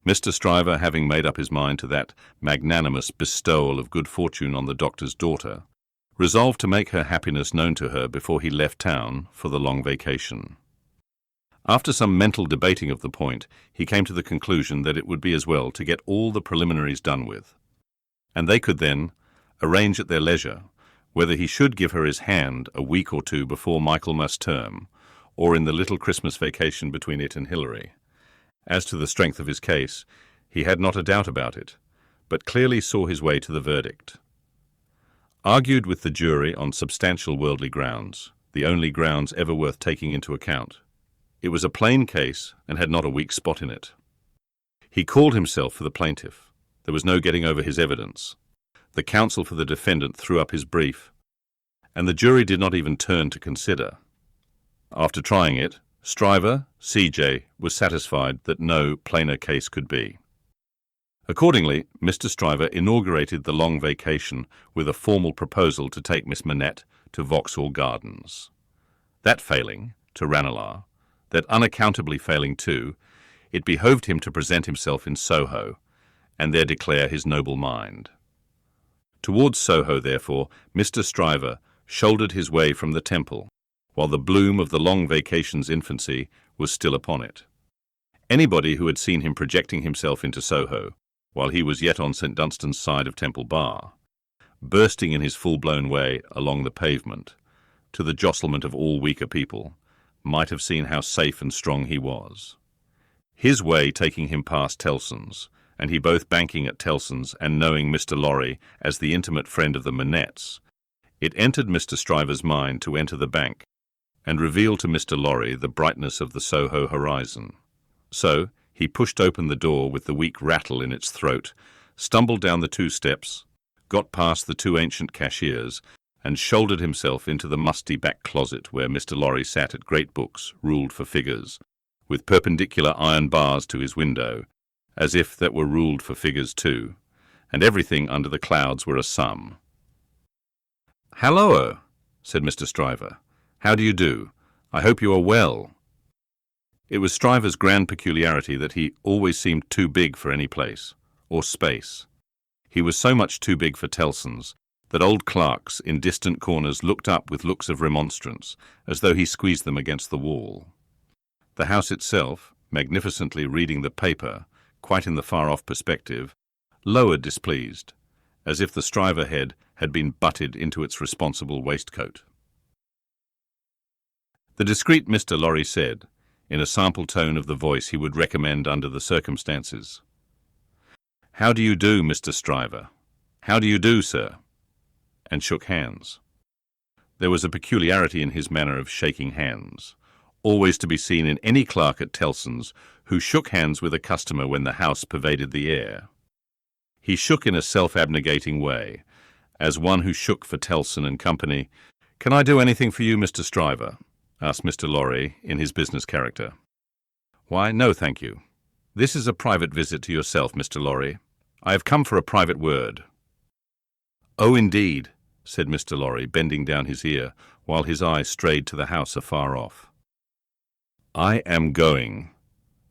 Mr. Stryver, having made up his mind to that magnanimous bestowal of good fortune on the doctor's daughter, resolved to make her happiness known to her before he left town for the long vacation. After some mental debating of the point, he came to the conclusion that it would be as well to get all the preliminaries done with, and they could then arrange at their leisure whether he should give her his hand a week or two before Michaelmas term, or in the little Christmas vacation between it and Hilary. As to the strength of his case, he had not a doubt about it, but clearly saw his way to the verdict. Argued with the jury on substantial worldly grounds, the only grounds ever worth taking into account, it was a plain case and had not a weak spot in it. He called himself for the plaintiff. There was no getting over his evidence. The counsel for the defendant threw up his brief, and the jury did not even turn to consider. After trying it, Stryver, CJ, was satisfied that no plainer case could be. Accordingly, Mr. Stryver inaugurated the long vacation with a formal proposal to take Miss Manette to Vauxhall Gardens. That failing, to Ranelagh, that unaccountably failing too, it behoved him to present himself in Soho, and there declare his noble mind. Towards Soho, therefore, Mr. Stryver shouldered his way from the Temple, while the bloom of the long vacation's infancy was still upon it. Anybody who had seen him projecting himself into Soho, while he was yet on St. Dunstan's side of Temple Bar, bursting in his full-blown way along the pavement, to the jostlement of all weaker people, might have seen how safe and strong he was. His way taking him past Tellson's, and he both banking at Tellson's and knowing Mr. Lorry as the intimate friend of the Manettes, it entered Mr. Stryver's mind to enter the bank and reveal to Mr. Lorry the brightness of the Soho horizon. So he pushed open the door with the weak rattle in its throat, stumbled down the 2 steps, got past the 2 ancient cashiers, and shouldered himself into the musty back closet where Mr. Lorry sat at great books ruled for figures, with perpendicular iron bars to his window, as if that were ruled for figures too, and everything under the clouds were a sum. "Halloa," said Mr. Stryver. "How do you do? I hope you are well." It was Stryver's grand peculiarity that he always seemed too big for any place, or space. He was so much too big for Tellson's that old clerks in distant corners looked up with looks of remonstrance, as though he squeezed them against the wall. The house itself, magnificently reading the paper, quite in the far-off perspective, lowered displeased, as if the Stryver head had been butted into its responsible waistcoat. The discreet Mr. Lorry said, in a sample tone of the voice he would recommend under the circumstances, "How do you do, Mr. Stryver? How do you do, sir?" and shook hands. There was a peculiarity in his manner of shaking hands, always to be seen in any clerk at Tellson's who shook hands with a customer when the house pervaded the air. He shook in a self-abnegating way, as one who shook for Tellson and Company. "Can I do anything for you, Mr. Stryver?" asked Mr. Lorry in his business character. "Why, no, thank you. This is a private visit to yourself, Mr. Lorry. I have come for a private word." "Oh, indeed," said Mr. Lorry, bending down his ear, while his eye strayed to the house afar off. "I am going,"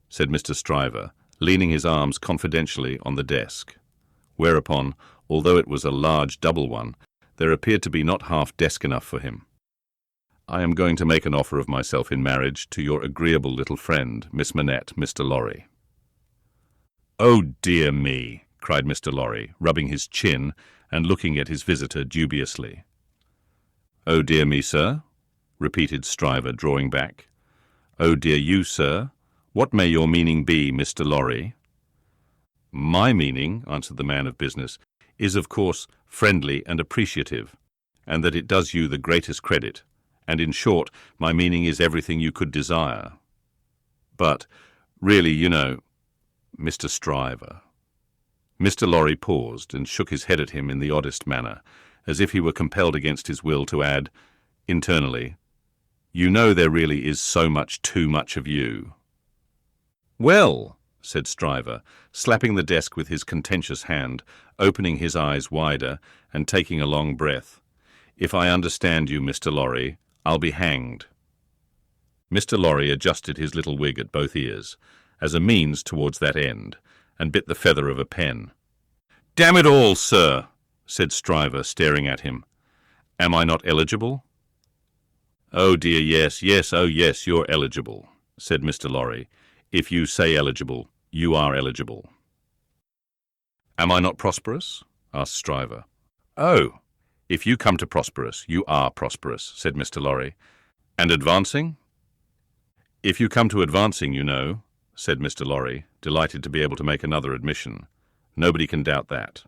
said Mr. Stryver, leaning his arms confidentially on the desk, whereupon, although it was a large double one, there appeared to be not half desk enough for him. "I am going to make an offer of myself in marriage to your agreeable little friend, Miss Manette, Mr. Lorry." "Oh, dear me," cried Mr. Lorry, rubbing his chin and looking at his visitor dubiously. "Oh, dear me, sir?" repeated Stryver, drawing back. "Oh, dear you, sir? What may your meaning be, Mr. Lorry?" "My meaning," answered the man of business, "is of course friendly and appreciative, and that it does you the greatest credit, and in short, my meaning is everything you could desire. But, really, you know, Mr. Stryver." Mr. Lorry paused and shook his head at him in the oddest manner, as if he were compelled against his will to add, internally, "You know there really is so much too much of you." "Well," said Stryver, slapping the desk with his contentious hand, opening his eyes wider and taking a long breath, "if I understand you, Mr. Lorry, I'll be hanged." Mr. Lorry adjusted his little wig at both ears, as a means towards that end, and bit the feather of a pen. "Damn it all, sir," said Stryver, staring at him. "Am I not eligible?" "Oh dear, yes, yes, oh yes, you're eligible," said Mr. Lorry. "If you say eligible, you are eligible." "Am I not prosperous?" asked Stryver. "Oh, if you come to prosperous, you are prosperous," said Mr. Lorry. "And advancing?" "If you come to advancing, you know," said Mr. Lorry, delighted to be able to make another admission. "Nobody can doubt that."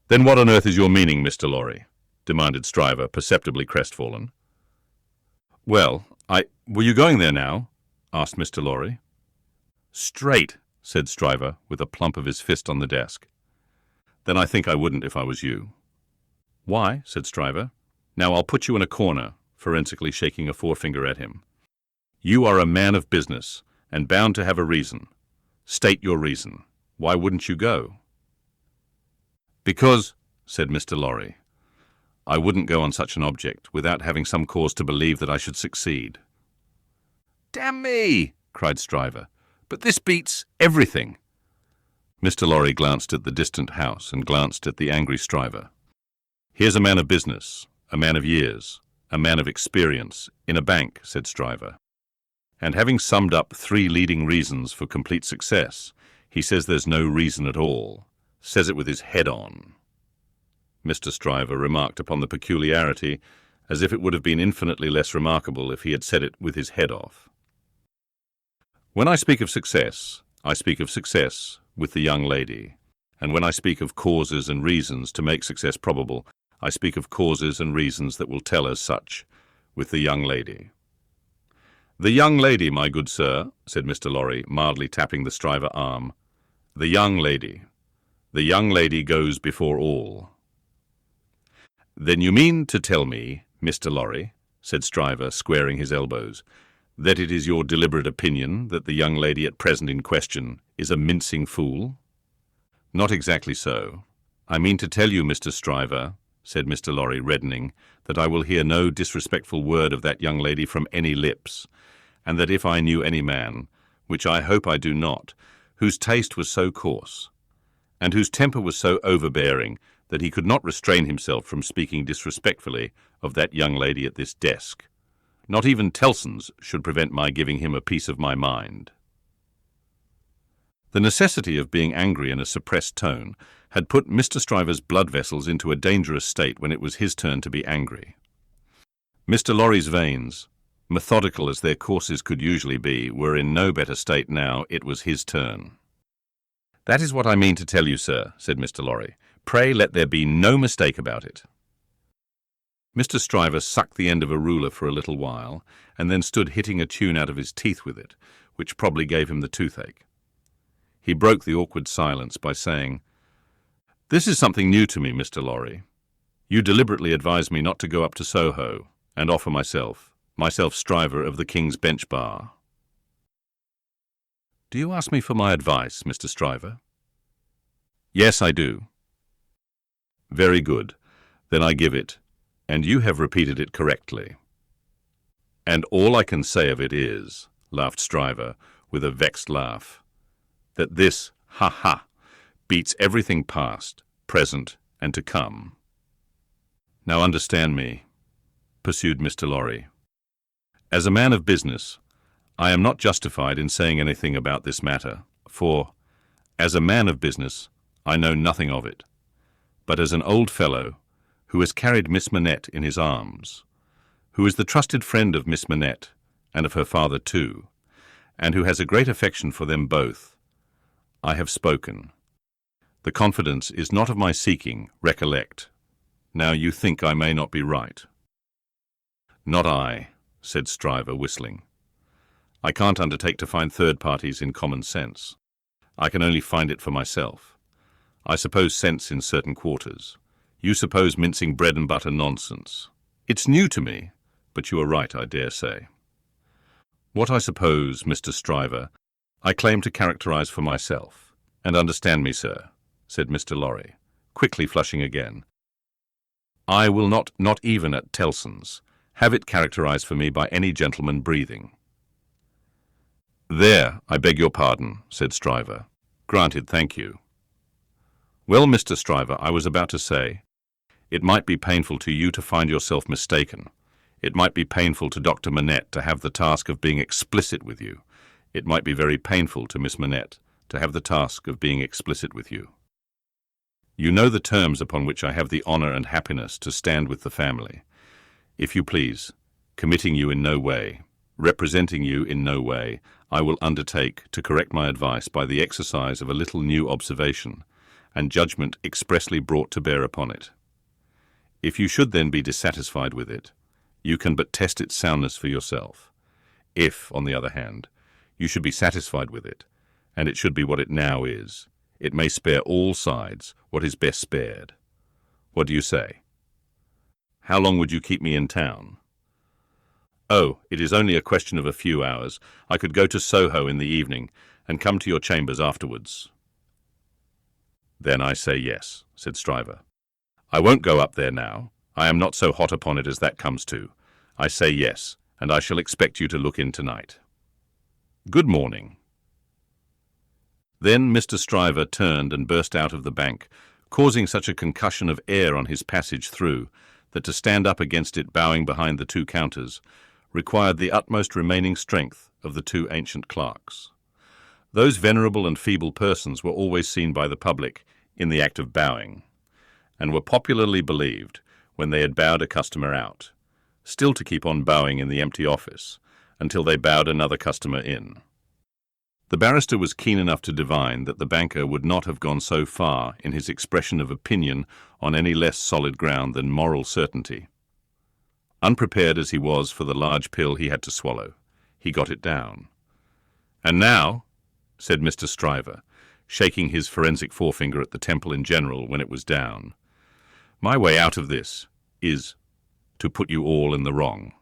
"Then what on earth is your meaning, Mr. Lorry?" demanded Stryver, perceptibly crestfallen. "Well, were you going there now?" asked Mr. Lorry. "Straight," said Stryver, with a plump of his fist on the desk. "Then I think I wouldn't if I was you." "Why?" said Stryver. "Now I'll put you in a corner," forensically shaking a forefinger at him. "You are a man of business, and bound to have a reason. State your reason. Why wouldn't you go?" "Because," said Mr. Lorry, "I wouldn't go on such an object without having some cause to believe that I should succeed." "Damn me!" cried Stryver. "But this beats everything." Mr. Lorry glanced at the distant house and glanced at the angry Stryver. "Here's a man of business, a man of years, a man of experience, in a bank," said Stryver. "And having summed up 3 leading reasons for complete success, he says there's no reason at all. Says it with his head on." Mr. Stryver remarked upon the peculiarity, as if it would have been infinitely less remarkable if he had said it with his head off. "When I speak of success, I speak of success with the young lady, and when I speak of causes and reasons to make success probable, I speak of causes and reasons that will tell as such with the young lady." "The young lady, my good sir," said Mr. Lorry, mildly tapping the Stryver arm. "The young lady. The young lady goes before all." "Then you mean to tell me, Mr. Lorry," said Stryver, squaring his elbows, "that it is your deliberate opinion that the young lady at present in question is a mincing fool?" "Not exactly so. I mean to tell you, Mr. Stryver," said Mr. Lorry, reddening, "that I will hear no disrespectful word of that young lady from any lips, and that if I knew any man, which I hope I do not, whose taste was so coarse, and whose temper was so overbearing, that he could not restrain himself from speaking disrespectfully of that young lady at this desk, not even Tellson's should prevent my giving him a piece of my mind." The necessity of being angry in a suppressed tone had put Mr. Stryver's blood vessels into a dangerous state when it was his turn to be angry. Mr. Lorry's veins, methodical as their courses could usually be, were in no better state now it was his turn. "That is what I mean to tell you, sir," said Mr. Lorry. "Pray let there be no mistake about it." Mr. Stryver sucked the end of a ruler for a little while, and then stood hitting a tune out of his teeth with it, which probably gave him the toothache. He broke the awkward silence by saying, "This is something new to me, Mr. Lorry. You deliberately advised me not to go up to Soho and offer myself Stryver of the King's Bench Bar." "Do you ask me for my advice, Mr. Stryver?" "Yes, I do." "Very good. Then I give it, and you have repeated it correctly." "And all I can say of it is," laughed Stryver, with a vexed laugh, "that this, ha, beats everything past, present, and to come." "Now understand me," pursued Mr. Lorry. "As a man of business, I am not justified in saying anything about this matter, for, as a man of business, I know nothing of it. But as an old fellow, who has carried Miss Manette in his arms, who is the trusted friend of Miss Manette, and of her father too, and who has a great affection for them both, I have spoken. The confidence is not of my seeking, recollect. Now you think I may not be right." "Not I," said Stryver, whistling. "I can't undertake to find third parties in common sense. I can only find it for myself. I suppose sense in certain quarters. You suppose mincing bread and butter nonsense. It's new to me, but you are right, I dare say. What I suppose, Mr. Stryver, I claim to characterize for myself. And understand me, sir," said Mr. Lorry, quickly flushing again. "I will not even at Tellson's, have it characterized for me by any gentleman breathing." "There, I beg your pardon," said Stryver, Granted, thank you. Well, Mr. Stryver, I was about to say, it might be painful to you to find yourself mistaken. It might be painful to Dr. Manette to have the task of being explicit with you. It might be very painful to Miss Manette to have the task of being explicit with you. You know the terms upon which I have the honour and happiness to stand with the family. If you please, committing you in no way, representing you in no way, I will undertake to correct my advice by the exercise of a little new observation, and judgment expressly brought to bear upon it. If you should then be dissatisfied with it, you can but test its soundness for yourself. If, on the other hand, you should be satisfied with it, and it should be what it now is, it may spare all sides what is best spared. What do you say? How long would you keep me in town? Oh, it is only a question of a few hours. I could go to Soho in the evening and come to your chambers afterwards. Then I say yes, said Stryver. I won't go up there now. I am not so hot upon it as that comes to. I say yes, and I shall expect you to look in tonight. Good morning. Then Mr. Stryver turned and burst out of the bank, causing such a concussion of air on his passage through that to stand up against it bowing behind the two counters required the utmost remaining strength of the two ancient clerks. Those venerable and feeble persons were always seen by the public in the act of bowing, and were popularly believed, when they had bowed a customer out, still to keep on bowing in the empty office until they bowed another customer in. The barrister was keen enough to divine that the banker would not have gone so far in his expression of opinion on any less solid ground than moral certainty. Unprepared as he was for the large pill he had to swallow, he got it down. And now, said Mr. Stryver, shaking his forensic forefinger at the temple in general when it was down, my way out of this is to put you all in the wrong.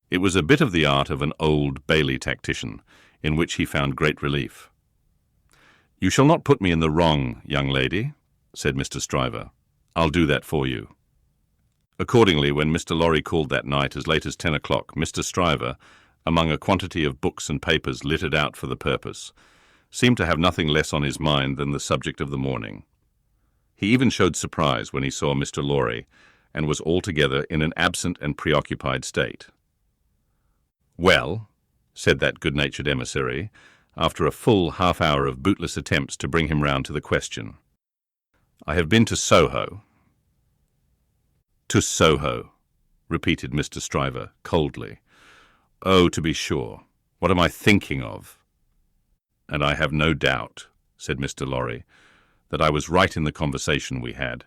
It was a bit of the art of an Old Bailey tactician, in which he found great relief. You shall not put me in the wrong, young lady, said Mr. Stryver. I'll do that for you. Accordingly, when Mr. Lorry called that night as late as 10 o'clock, Mr. Stryver, among a quantity of books and papers littered out for the purpose, seemed to have nothing less on his mind than the subject of the morning. He even showed surprise when he saw Mr. Lorry, and was altogether in an absent and preoccupied state. Well, said that good-natured emissary, after a full half-hour of bootless attempts to bring him round to the question. I have been to Soho. To Soho, repeated Mr. Stryver coldly. Oh, to be sure. What am I thinking of? And I have no doubt, said Mr. Lorry, that I was right in the conversation we had.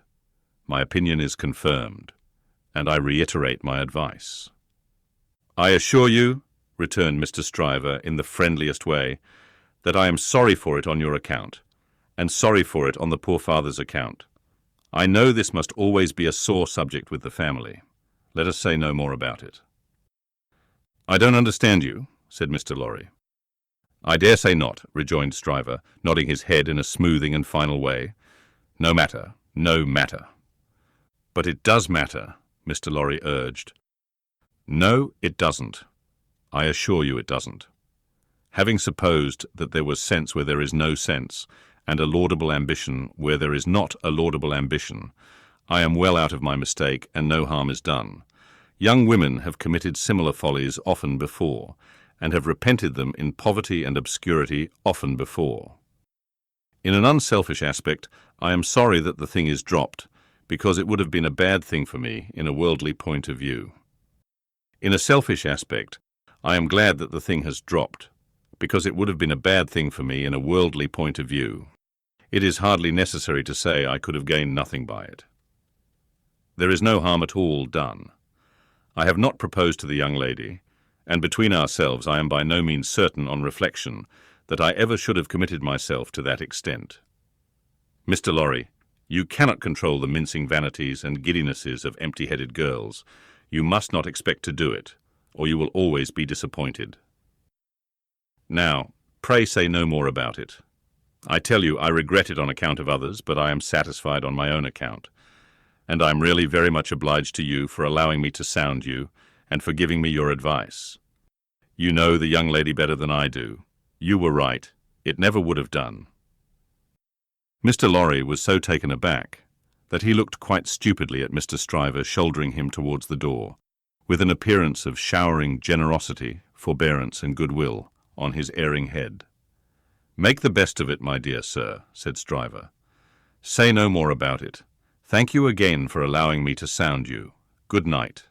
My opinion is confirmed, and I reiterate my advice. I assure you, returned Mr. Stryver in the friendliest way, that I am sorry for it on your account, and sorry for it on the poor father's account. I know this must always be a sore subject with the family. Let us say no more about it. I don't understand you, said Mr. Lorry. I dare say not, rejoined Stryver, nodding his head in a smoothing and final way. No matter, no matter. But it does matter, Mr. Lorry urged. No, it doesn't. I assure you it doesn't. Having supposed that there was sense where there is no sense, and a laudable ambition where there is not a laudable ambition, I am well out of my mistake, and no harm is done. Young women have committed similar follies often before, and have repented them in poverty and obscurity often before. In an unselfish aspect, I am sorry that the thing is dropped, because it would have been a bad thing for me in a worldly point of view. In a selfish aspect, I am glad that the thing has dropped, because it would have been a bad thing for me in a worldly point of view. It is hardly necessary to say I could have gained nothing by it. There is no harm at all done. I have not proposed to the young lady, and between ourselves I am by no means certain on reflection that I ever should have committed myself to that extent. Mr. Lorry, you cannot control the mincing vanities and giddinesses of empty-headed girls. You must not expect to do it, or you will always be disappointed. Now, pray say no more about it. I tell you I regret it on account of others, but I am satisfied on my own account, and I am really very much obliged to you for allowing me to sound you, and for giving me your advice. You know the young lady better than I do. You were right. It never would have done. Mr. Lorry was so taken aback that he looked quite stupidly at Mr. Stryver shouldering him towards the door, with an appearance of showering generosity, forbearance, and goodwill on his erring head. "Make the best of it, my dear sir," said Stryver. "Say no more about it. Thank you again for allowing me to sound you. Good night."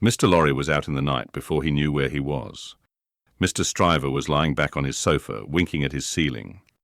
Mr. Lorry was out in the night before he knew where he was. Mr. Stryver was lying back on his sofa, winking at his ceiling.